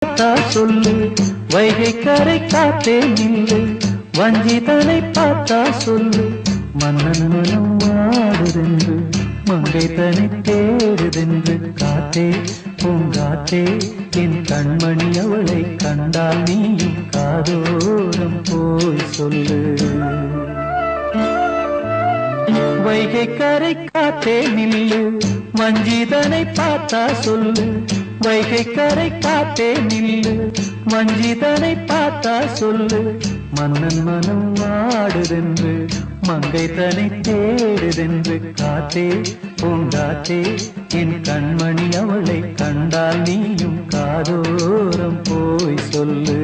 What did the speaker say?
பார்த்தா சொல்லு, வைகை கரை காத்தே நில்லு, வஞ்சிதனை பார்த்தா சொல்லு, மன்னன் மனம் வாடுதென்று, மங்கை தனி தேடுதென்று. காத்தே பூங்காத்தே என் கண்மணி அவளை கண்டால் நீயும் காதோரம் போய் சொல்லு. வைகை கரை காத்தே நில்லு, வஞ்சிதனை பார்த்தா சொல்லு, வைகை கரை காத்தே நில்லு, வஞ்சிதனை பார்த்தா சொல்லு, மன்னன் மனம் வாடுதென்று, மங்கை தனை தேடுதென்று. காத்தே பூங்காத்தே என் கண்மணி அவளை கண்டால் நீயும் காதோரம் போய் சொல்லு.